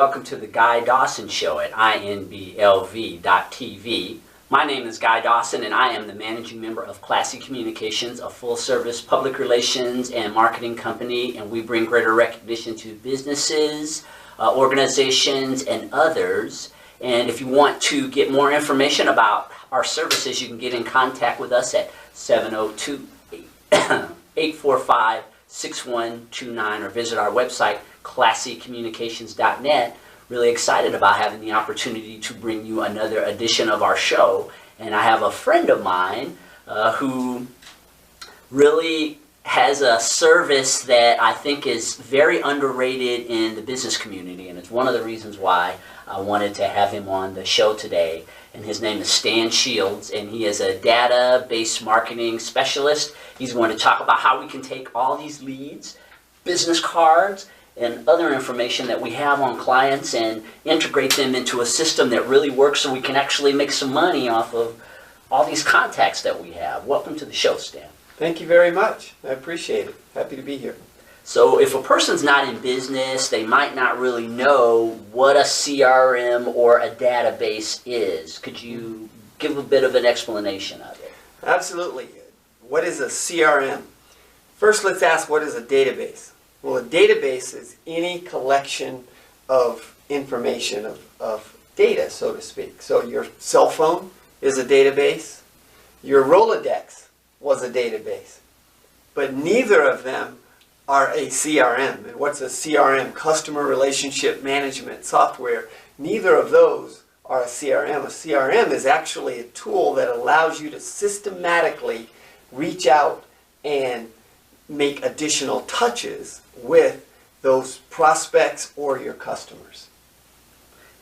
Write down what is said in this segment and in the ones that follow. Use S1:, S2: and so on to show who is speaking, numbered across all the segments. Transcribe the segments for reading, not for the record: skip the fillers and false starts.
S1: welcome to the Guy Dawson Show at inblv.tv. My name is Guy Dawson, and I am the managing member of Classy Communications, a full-service public relations and marketing company, and we bring greater recognition to businesses, organizations, and others. And if you want to get more information about our services, you can get in contact with us at 702-845-6129 or visit our website, classycommunications.net. Really excited about having the opportunity to bring you another edition of our show. And I have a friend of mine who really has a service that I think is very underrated in the business community, and it's one of the reasons why I wanted to have him on the show today. And his name is Stan Shields, and he is a database marketing specialist. He's going to talk about how we can take all these leads, business cards, and other information that we have on clients and integrate them into a system that really works so we can actually make some money off of all these contacts that we have. Welcome to the show, Stan.
S2: Thank you very much. I appreciate it. Happy to be here.
S1: So if a person's not in business, they might not really know what a CRM or a database is. Could you give a bit of an explanation of it?
S2: Absolutely. What is a CRM? First, let's ask, what is a database? Well, a database is any collection of information, of data, so to speak. So your cell phone is a database. Your Rolodex was a database. But neither of them are a CRM. And what's a CRM? Customer Relationship Management Software. Neither of those are a CRM. A CRM is actually a tool that allows you to systematically reach out and make additional touches with those prospects or your customers.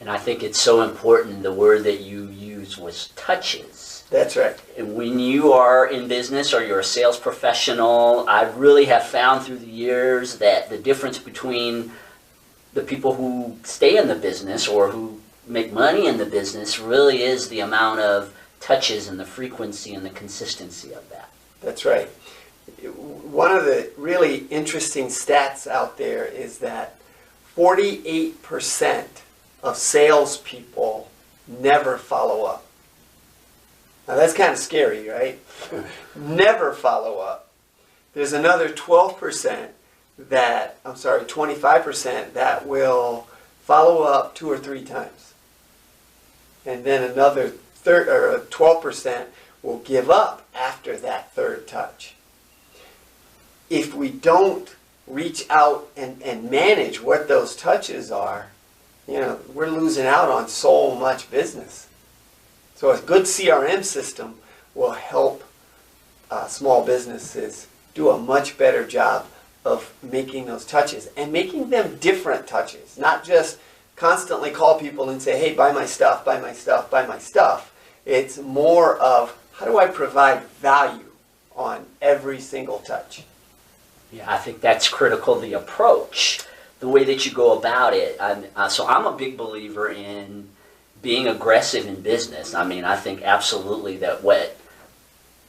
S1: And I think it's so important, the word that you used was touches.
S2: That's right.
S1: And when you are in business or you're a sales professional, I really have found through the years that the difference between the people who stay in the business or who make money in the business really is the amount of touches and the frequency and the consistency of that.
S2: That's right. One of the really interesting stats out there is that 48% of salespeople never follow up. Now that's kind of scary, right? Never follow up. There's another 25% that will follow up 2 or 3 times. And then another 12% will give up after that third touch. If we don't reach out and manage what those touches are, we're losing out on so much business. So a good CRM system will help small businesses do a much better job of making those touches and making them different touches, not just constantly call people and say, hey, buy my stuff, buy my stuff, buy my stuff. It's more of, how do I provide value on every single touch?
S1: Yeah, I think that's critical, the approach, the way that you go about it. So I'm a big believer in being aggressive in business. I mean, I think absolutely that what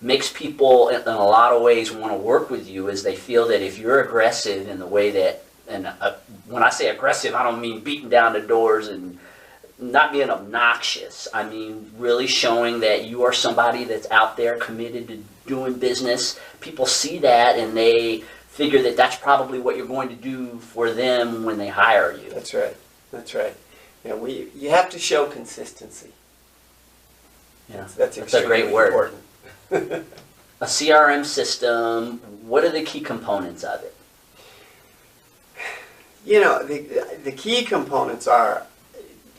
S1: makes people in a lot of ways want to work with you is they feel that if you're aggressive in the way that, and when I say aggressive, I don't mean beating down the doors and not being obnoxious. I mean really showing that you are somebody that's out there committed to doing business. People see that and they figure that that's probably what you're going to do for them when they hire you.
S2: That's right. That's right. You have to show consistency.
S1: Yeah,
S2: that's
S1: a great word.
S2: Important.
S1: A CRM system, what are the key components of it?
S2: The key components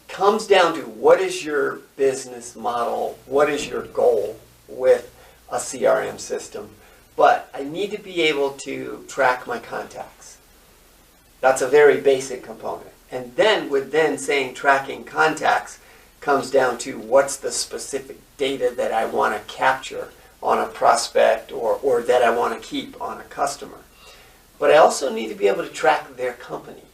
S2: comes down to what is your business model, what is your goal with a CRM system. But I need to be able to track my contacts. That's a very basic component. And then saying tracking contacts comes down to what's the specific data that I want to capture on a prospect or that I want to keep on a customer. But I also need to be able to track their company.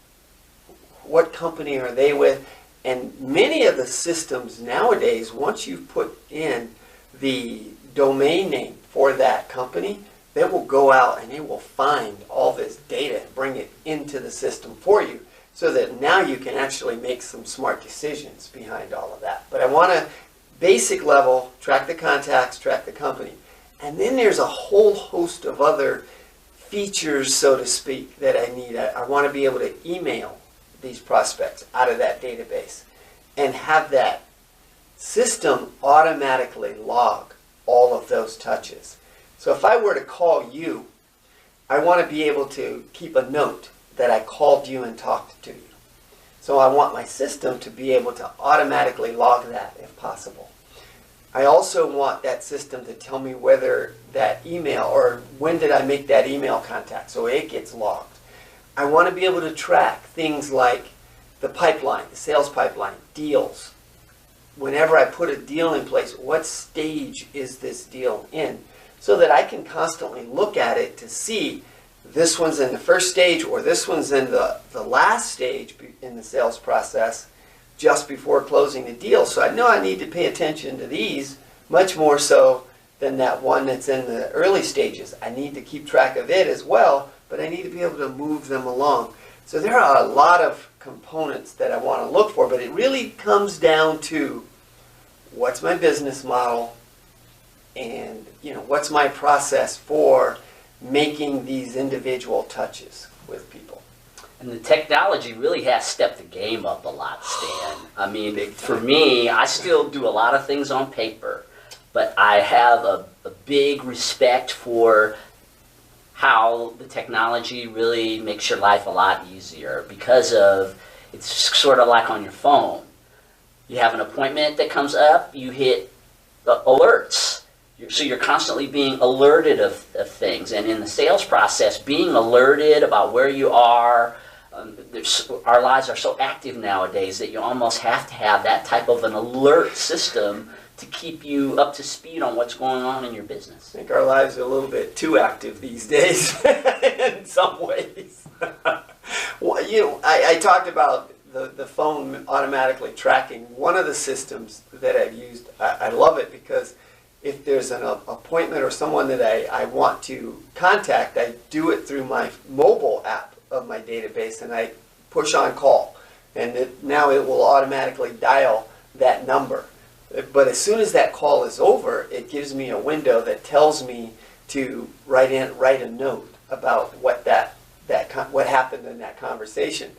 S2: What company are they with? And many of the systems nowadays, once you've put in the domain name for that company, they will go out and they will find all this data and bring it into the system for you so that now you can actually make some smart decisions behind all of that. But I want to, basic level, track the contacts, track the company. And then there's a whole host of other features, so to speak, that I need. I want to be able to email these prospects out of that database and have that system automatically log all of those touches. So if I were to call you, I want to be able to keep a note that I called you and talked to you. So I want my system to be able to automatically log that if possible. I also want that system to tell me whether that email, or when did I make that email contact, so it gets logged. I want to be able to track things like the pipeline, the sales pipeline, deals. Whenever I put a deal in place, what stage is this deal in? So that I can constantly look at it to see this one's in the first stage or this one's in the last stage in the sales process just before closing the deal. So I know I need to pay attention to these much more so than that one that's in the early stages. I need to keep track of it as well, but I need to be able to move them along. So there are a lot of components that I want to look for, but it really comes down to what's my business model and what's my process for making these individual touches with people.
S1: And the technology really has stepped the game up a lot, Stan. I mean, for me, I still do a lot of things on paper, but I have a big respect for how the technology really makes your life a lot easier because of, it's sort of like on your phone. You have an appointment that comes up, you hit alerts. So you're constantly being alerted of things. And in the sales process, being alerted about where you are, our lives are so active nowadays that you almost have to have that type of an alert system to keep you up to speed on what's going on in your business.
S2: I think our lives are a little bit too active these days in some ways. Well, I talked about the phone automatically tracking. One of the systems that I've used, I love it because if there's an appointment or someone that I want to contact, I do it through my mobile app of my database and I push on call. And now it will automatically dial that number. But as soon as that call is over, it gives me a window that tells me to write a note about what what happened in that conversation.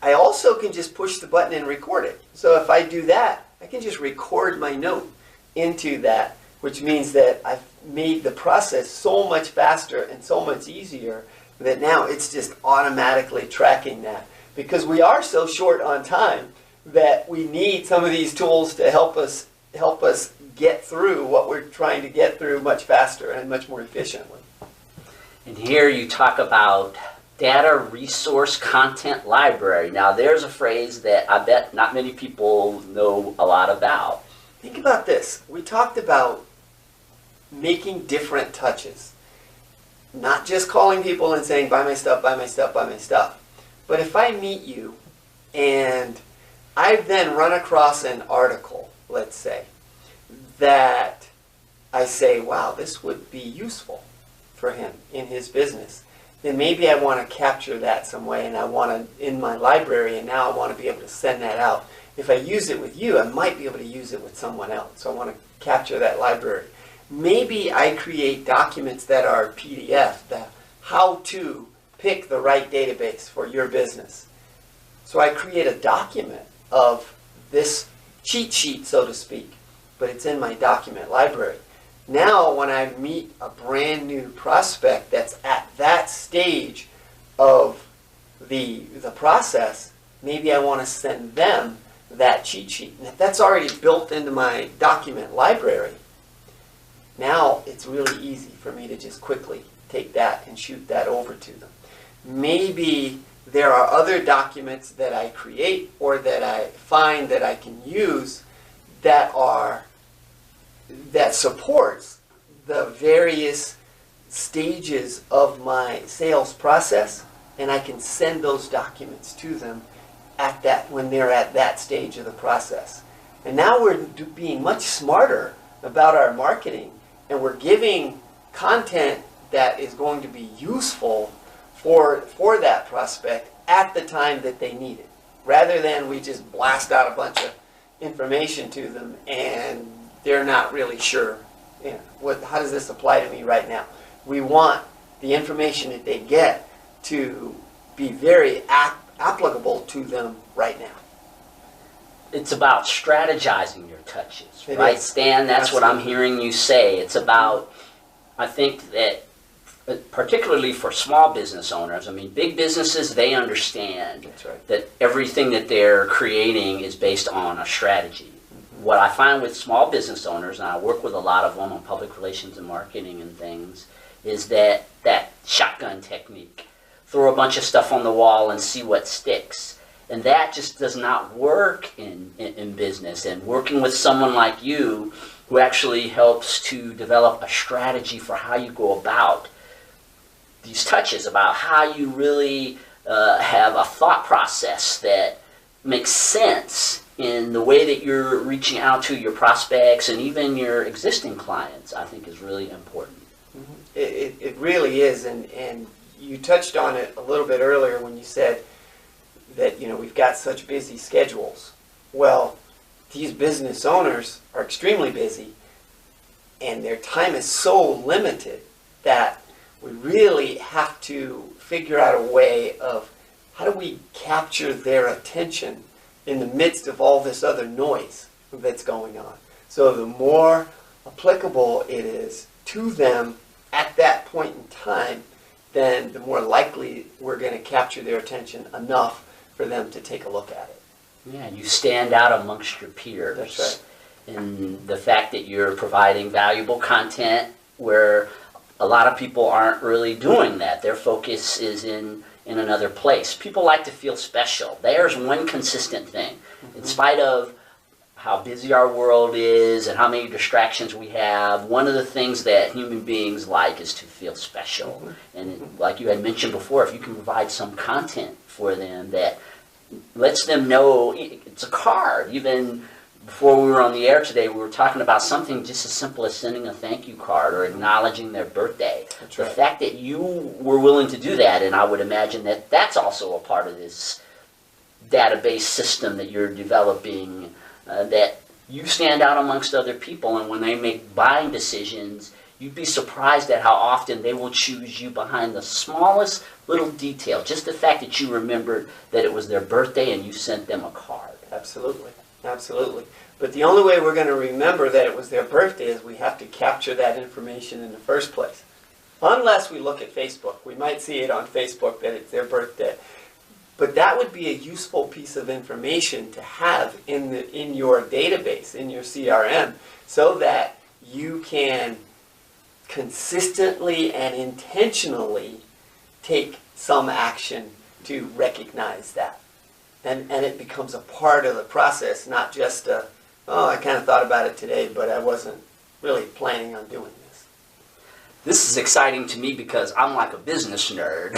S2: I also can just push the button and record it. So if I do that, I can just record my note into that, which means that I've made the process so much faster and so much easier that now it's just automatically tracking that. Because we are so short on time that we need some of these tools to help us get through what we're trying to get through much faster and much more efficiently.
S1: And here you talk about data resource content library. Now there's a phrase that I bet not many people know a lot about.
S2: Think about this. We talked about making different touches. Not just calling people and saying, buy my stuff, buy my stuff, buy my stuff. But if I meet you and I've then run across an article, let's say, that I say, wow, this would be useful for him in his business, then maybe I want to capture that some way and I want to, in my library, and now I want to be able to send that out. If I use it with you, I might be able to use it with someone else. So I want to capture that library. Maybe I create documents that are PDF, the how to pick the right database for your business. So I create a document of this cheat sheet, so to speak, but it's in my document library. Now when I meet a brand new prospect that's at that stage of the process, maybe I want to send them that cheat sheet. And if that's already built into my document library, now it's really easy for me to just quickly take that and shoot that over to them. Maybe there are other documents that I create or that I find that I can use that supports the various stages of my sales process, and I can send those documents to them when they're at that stage of the process. And now we're being much smarter about our marketing, and we're giving content that is going to be useful for that prospect at the time that they need it, rather than we just blast out a bunch of information to them and they're not really sure, how does this apply to me right now? We want the information that they get to be very applicable to them right now.
S1: It's about strategizing your touches,
S2: It
S1: right,
S2: is.
S1: Stan? That's
S2: Absolutely.
S1: what I'm hearing you say. It's about, I think that, particularly for small business owners, I mean, big businesses, they understand
S2: That's right.
S1: that everything that they're creating is based on a strategy. What I find with small business owners, and I work with a lot of them on public relations and marketing and things, is that shotgun technique. Throw a bunch of stuff on the wall and see what sticks. And that just does not work in business. And working with someone like you, who actually helps to develop a strategy for how you go about these touches, about how you really have a thought process that makes sense in the way that you're reaching out to your prospects and even your existing clients, I think is really important.
S2: Mm-hmm. It really is, and you touched on it a little bit earlier when you said that we've got such busy schedules. Well, these business owners are extremely busy, and their time is so limited that we really have to figure out a way of how do we capture their attention in the midst of all this other noise that's going on. So the more applicable it is to them at that point in time, then the more likely we're going to capture their attention enough for them to take a look at it.
S1: Yeah, you stand out amongst your peers.
S2: That's right.
S1: And the fact that you're providing valuable content where a lot of people aren't really doing that. Their focus is in another place. People like to feel special. There's one consistent thing. In spite of how busy our world is and how many distractions we have, one of the things that human beings like is to feel special. And like you had mentioned before, if you can provide some content for them that lets them know, it's a card. Even before we were on the air today, we were talking about something just as simple as sending a thank you card or acknowledging their birthday.
S2: That's
S1: The
S2: right.
S1: fact that you were willing to do that, and I would imagine that that's also a part of this database system that you're developing, that you stand out amongst other people, and when they make buying decisions, you'd be surprised at how often they will choose you behind the smallest little detail. Just the fact that you remembered that it was their birthday and you sent them a card.
S2: Absolutely, absolutely. But the only way we're going to remember that it was their birthday is we have to capture that information in the first place. Unless we look at Facebook. We might see it on Facebook that it's their birthday. But that would be a useful piece of information to have in your database, in your CRM, so that you can consistently and intentionally take some action to recognize that. And it becomes a part of the process, not just I kind of thought about it today, but I wasn't really planning on doing this.
S1: This is exciting to me because I'm like a business nerd.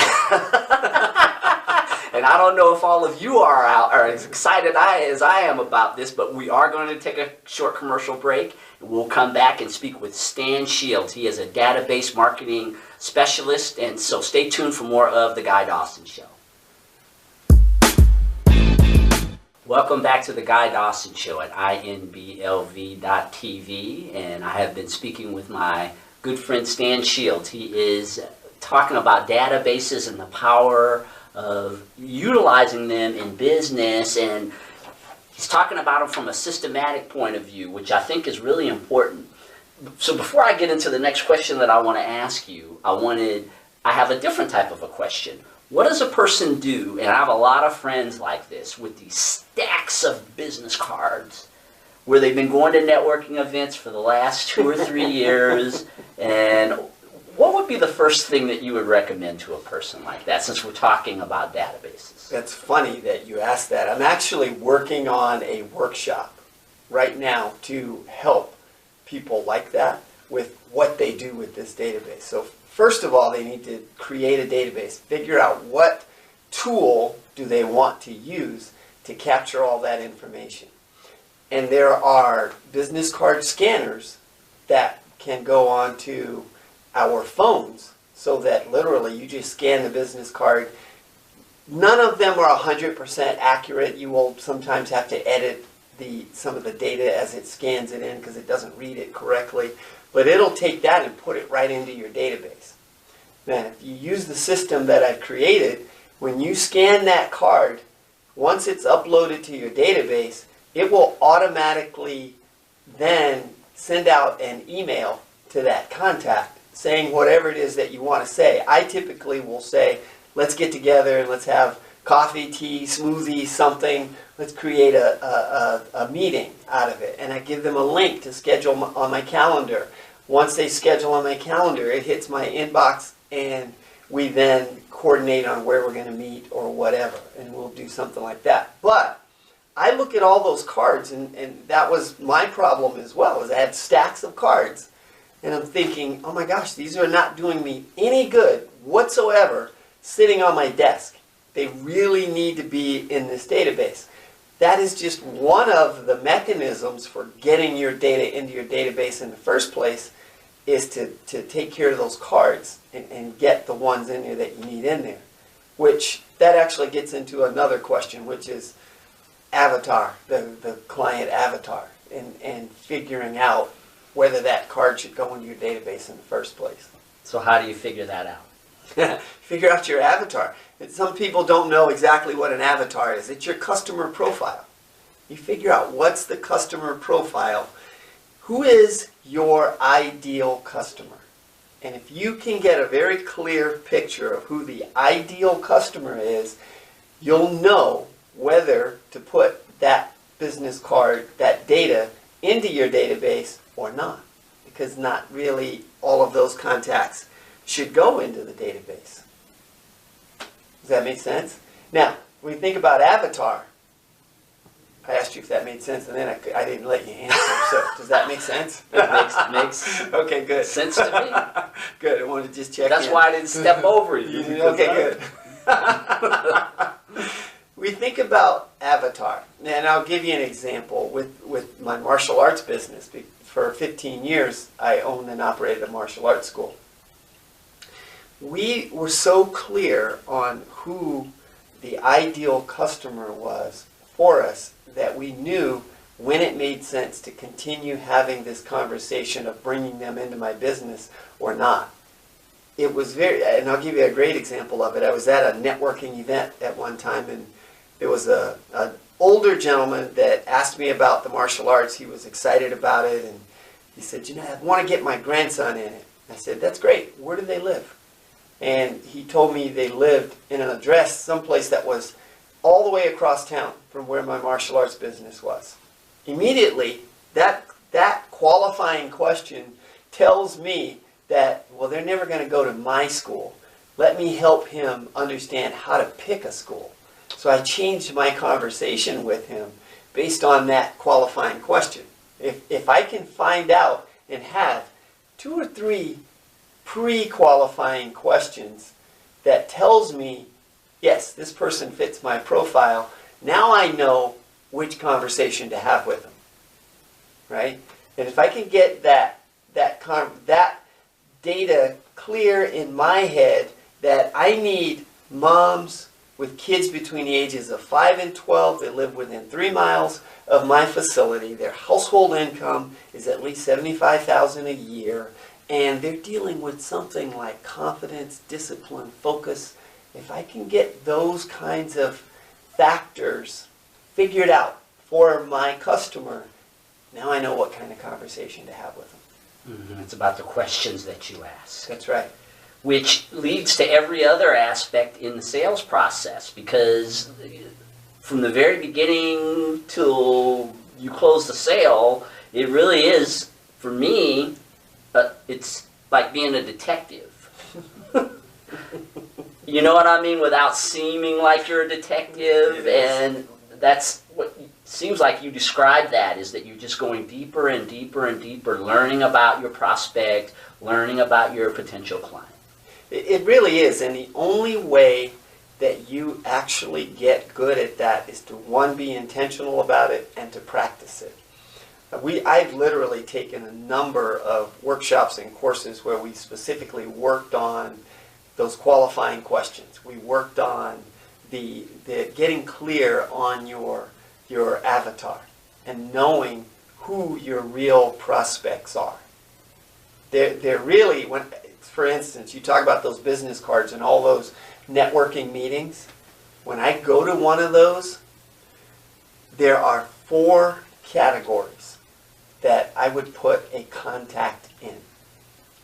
S1: And I don't know if all of you are as excited as I am about this, but we are going to take a short commercial break. We'll come back and speak with Stan Shields. He is a database marketing specialist, and so stay tuned for more of The Guy Dawson Show. Welcome back to The Guy Dawson Show at inblv.tv, and I have been speaking with my good friend Stan Shields. He is talking about databases and the power of utilizing them in business, and he's talking about them from a systematic point of view, which I think is really important. So before I get into the next question that I want to ask you, I have a different type of a question. What does a person do, and I have a lot of friends like this, with these stacks of business cards where they've been going to networking events for the last 2 or 3 years, and what would be the first thing that you would recommend to a person like that, since we're talking about databases?
S2: That's funny that you asked that. I'm actually working on a workshop right now to help people like that with what they do with this database. So first of all, they need to create a database, figure out what tool do they want to use to capture all that information. And there are business card scanners that can go onto our phones so that literally you just scan the business card, None of them are 100% accurate. You will sometimes have to edit some of the data as it scans it in because it doesn't read it correctly. But it'll take that and put it right into your database. Now, if you use the system that I've created, when you scan that card, once it's uploaded to your database, it will automatically then send out an email to that contact saying whatever it is that you want to say. I typically will say, let's get together and let's have coffee, tea, smoothie, something. Let's create a meeting out of it. And I give them a link to schedule on my calendar. Once they schedule on my calendar, it hits my inbox and we then coordinate on where we're going to meet or whatever. And we'll do something like that. But I look at all those cards, and that was my problem as well, is I had stacks of cards. And I'm thinking, oh my gosh, these are not doing me any good whatsoever sitting on my desk. They really need to be in this database. That is just one of the mechanisms for getting your data into your database in the first place, is to take care of those cards and get the ones in there that you need in there. Which, that actually gets into another question, which is avatar, the client avatar, and figuring out whether that card should go into your database in the first place.
S1: So how do you figure that out?
S2: Figure out your avatar. And some people don't know exactly what an avatar is. It's your customer profile. You figure out what's the customer profile. Who is your ideal customer? And if you can get a very clear picture of who the ideal customer is, you'll know whether to put that business card, that data, into your database or not. Because not really all of those contacts should go into the database. Does that make sense? Now, when you think about avatar, I asked you if that made sense, and then I didn't let you answer. So, does that make sense?
S1: It makes
S2: okay, good.
S1: sense to me.
S2: Good. I wanted to just check.
S1: That's
S2: in.
S1: why I didn't step over you.
S2: Okay, good. We think about avatar, and I'll give you an example with my martial arts business. For 15 years, I owned and operated a martial arts school. We were so clear on who the ideal customer was for us that we knew when it made sense to continue having this conversation of bringing them into my business or not. It was and I'll give you a great example of it. I was at a networking event at one time, and there was an older gentleman that asked me about the martial arts. He was excited about it, and he said, I want to get my grandson in it. I said, that's great. Where do they live? And he told me they lived in an address someplace that was all the way across town from where my martial arts business was. Immediately, that qualifying question tells me that, well, they're never going to go to my school. Let me help him understand how to pick a school. So I changed my conversation with him based on that qualifying question. If I can find out and have 2 or 3 pre-qualifying questions that tells me, yes, this person fits my profile, now I know which conversation to have with them, right? And if I can get that data clear in my head that I need moms with kids between the ages of 5 and 12 that live within 3 miles of my facility, their household income is at least $75,000 a year, and they're dealing with something like confidence, discipline, focus. If I can get those kinds of factors figured out for my customer, now I know what kind of conversation to have with them.
S1: Mm-hmm. It's about the questions that you ask.
S2: That's right.
S1: Which leads to every other aspect in the sales process, because from the very beginning till you close the sale, it really is, for me, it's like being a detective. You know what I mean? Without seeming like you're a detective, and that's what seems like you describe that, is that you're just going deeper and deeper and deeper, learning about your prospect, learning about your potential client.
S2: It really is, and the only way that you actually get good at that is to, one, be intentional about it and to practice it. I've literally taken a number of workshops and courses where we specifically worked on those qualifying questions. We worked on the getting clear on your avatar and knowing who your real prospects are. They're really, when, for instance, you talk about those business cards and all those networking meetings. When I go to one of those, there are 4 categories that I would put a contact in.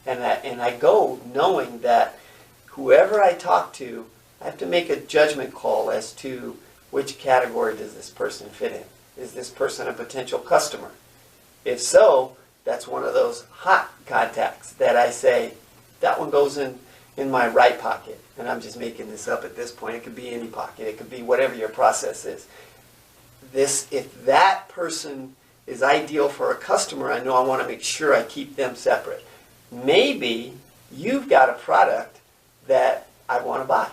S2: And I go knowing that whoever I talk to, I have to make a judgment call as to which category does this person fit in. Is this person a potential customer? If so, that's one of those hot contacts that I say, that one goes in my right pocket. And I'm just making this up at this point. It could be any pocket. It could be whatever your process is. If that person is ideal for a customer, I know I want to make sure I keep them separate. Maybe you've got a product that I want to buy.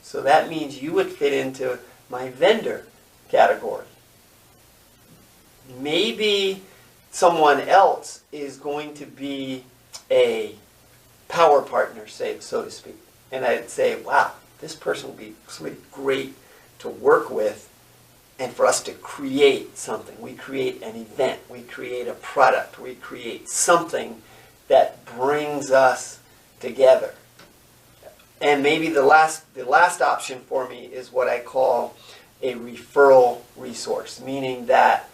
S2: So that means you would fit into my vendor category. Maybe someone else is going to be a power partner, so to speak. And I'd say, wow, this person would be somebody great to work with and for us to create something. We create an event. We create a product. We create something that brings us together. And maybe the last option for me is what I call a referral resource, meaning that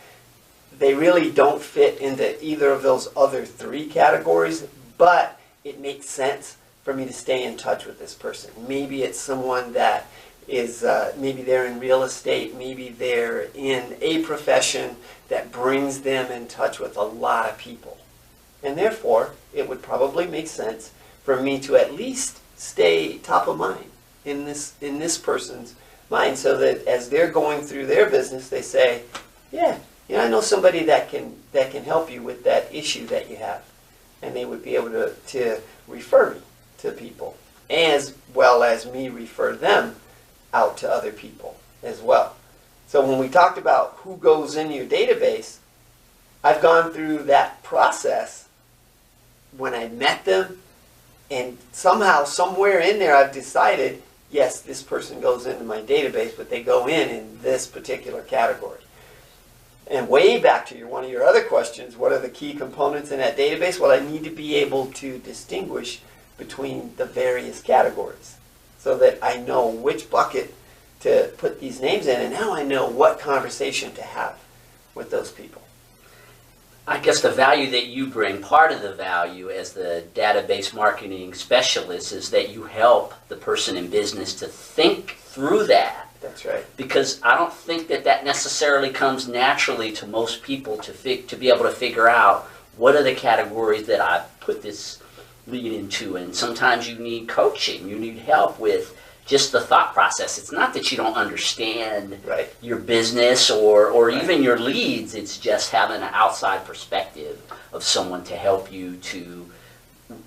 S2: they really don't fit into either of those other 3 categories, but it makes sense for me to stay in touch with this person. Maybe it's someone that is, maybe they're in real estate, maybe they're in a profession that brings them in touch with a lot of people. And therefore, it would probably make sense for me to at least stay top of mind in this person's mind, so that as they're going through their business, they say, yeah, I know somebody that can help you with that issue that you have. And they would be able to refer me to people, as well as me refer them out to other people as well. So when we talked about who goes in your database, I've gone through that process when I met them, and somehow, somewhere in there, I've decided, yes, this person goes into my database, but they go in this particular category. And way back to one of your other questions, what are the key components in that database? Well, I need to be able to distinguish between the various categories so that I know which bucket to put these names in, and now I know what conversation to have with those people.
S1: I guess the value that you bring, part of the value as the database marketing specialist, is that you help the person in business to think through that.
S2: That's right.
S1: Because I don't think that necessarily comes naturally to most people to be able to figure out what are the categories that I put this lead into. And sometimes you need coaching, you need help with just the thought process. It's not that you don't understand your business or even your leads. It's just having an outside perspective of someone to help you to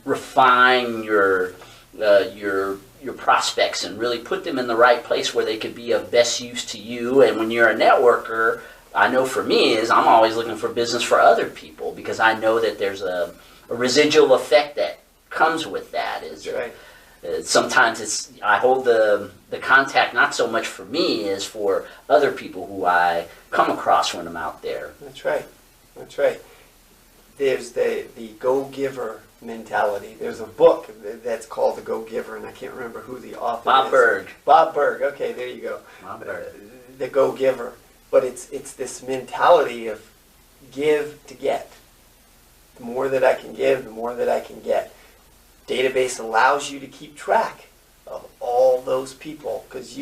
S1: refine your prospects and really put them in the right place where they could be of best use to you. And when you're a networker, I know for me is I'm always looking for business for other people, because I know that there's a residual effect that comes with that. Sometimes I hold the contact not so much for me as for other people who I come across when I'm out there.
S2: That's right. That's right. There's the go-giver mentality. There's a book that's called The Go-Giver, and I can't remember who the author is.
S1: Bob Berg.
S2: Bob Berg. Okay, there you go.
S1: Bob Berg.
S2: The Go-Giver. But it's this mentality of give to get. The more that I can give, the more that I can get. Database allows you to keep track of all those people, because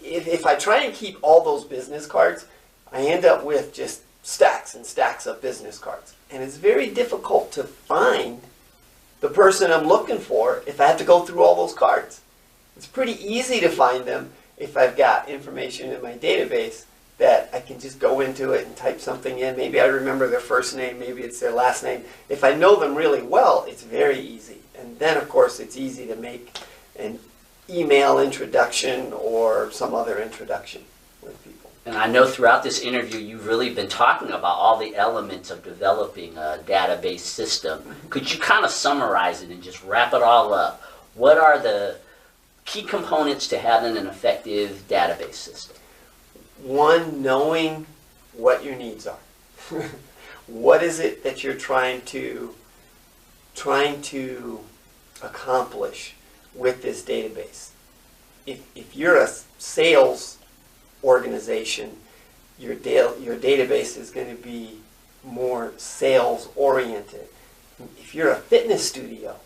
S2: if I try and keep all those business cards, I end up with just stacks and stacks of business cards, and it's very difficult to find the person I'm looking for if I have to go through all those cards. It's pretty easy to find them if I've got information in my database that I can just go into it and type something in. Maybe I remember their first name, maybe it's their last name. If I know them really well, it's very easy. And then, of course, it's easy to make an email introduction or some other introduction with people.
S1: And I know throughout this interview you've really been talking about all the elements of developing a database system. Could you kind of summarize it and just wrap it all up? What are the key components to having an effective database system?
S2: One, knowing what your needs are. What is it that you're trying to accomplish with this database? If you're a sales organization, your database is going to be more sales oriented. If you're a fitness studio,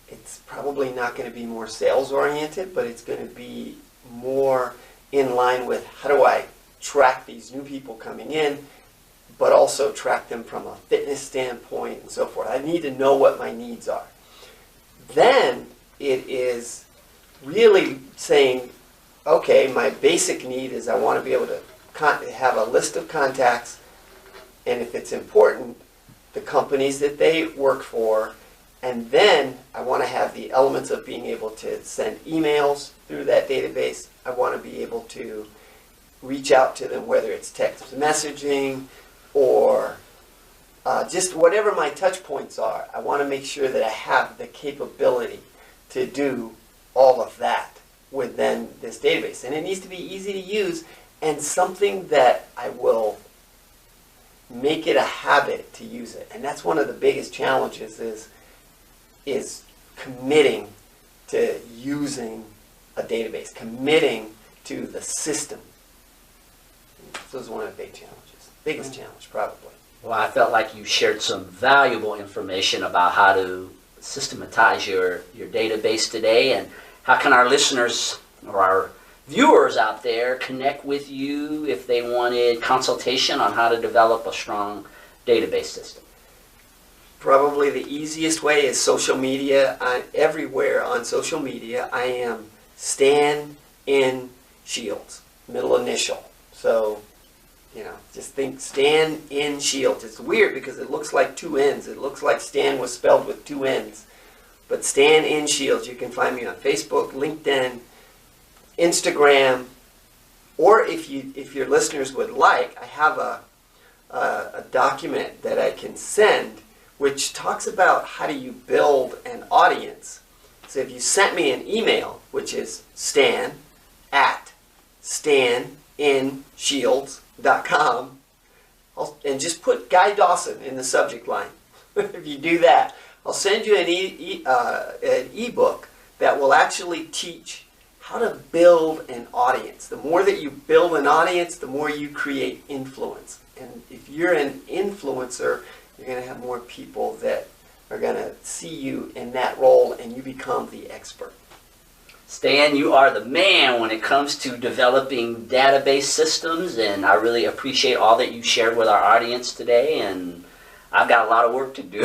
S2: it's probably not going to be more sales oriented, but it's going to be more in line with how do I track these new people coming in, but also track them from a fitness standpoint and so forth. I need to know what my needs are. Then it is really saying, okay, my basic need is I want to be able to have a list of contacts, and if it's important, the companies that they work for, and then I want to have the elements of being able to send emails through that database. I want to be able to reach out to them, whether it's text messaging or just whatever my touch points are. I want to make sure that I have the capability to do all of that within this database. And it needs to be easy to use and something that I will make it a habit to use it. And that's one of the biggest challenges is committing to using a database, committing to the system. So this is one of the big challenges, biggest challenge probably.
S1: Well, I felt like you shared some valuable information about how to systematize your database today, and how can our listeners or our viewers out there connect with you if they wanted consultation on how to develop a strong database system?
S2: Probably the easiest way is social media. Everywhere on social media, I am Stan in Shields, middle initial. So, just think Stan in Shields. It's weird because it looks like two N's. It looks like Stan was spelled with two N's. But Stan in Shields. You can find me on Facebook, LinkedIn, Instagram, or if your listeners would like, I have a document that I can send which talks about how do you build an audience. So if you sent me an email, which is stan@staninshields.com, and just put Guy Dawson in the subject line. If you do that, I'll send you an ebook that will actually teach how to build an audience. The more that you build an audience, the more you create influence. And if you're an influencer, you're going to have more people that are going to see you in that role, and you become the expert.
S1: Stan, you are the man when it comes to developing database systems, and I really appreciate all that you shared with our audience today, and I've got a lot of work to do.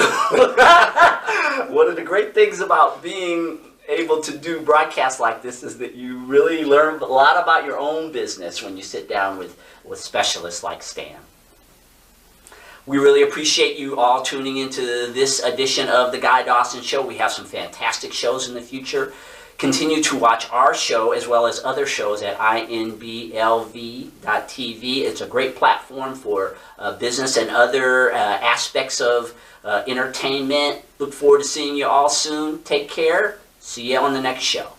S1: One of the great things about being able to do broadcasts like this is that you really learn a lot about your own business when you sit down with specialists like Stan. We really appreciate you all tuning into this edition of The Guy Dawson Show. We have some fantastic shows in the future. Continue to watch our show as well as other shows at inblv.tv. It's a great platform for business and other aspects of entertainment. Look forward to seeing you all soon. Take care. See you on the next show.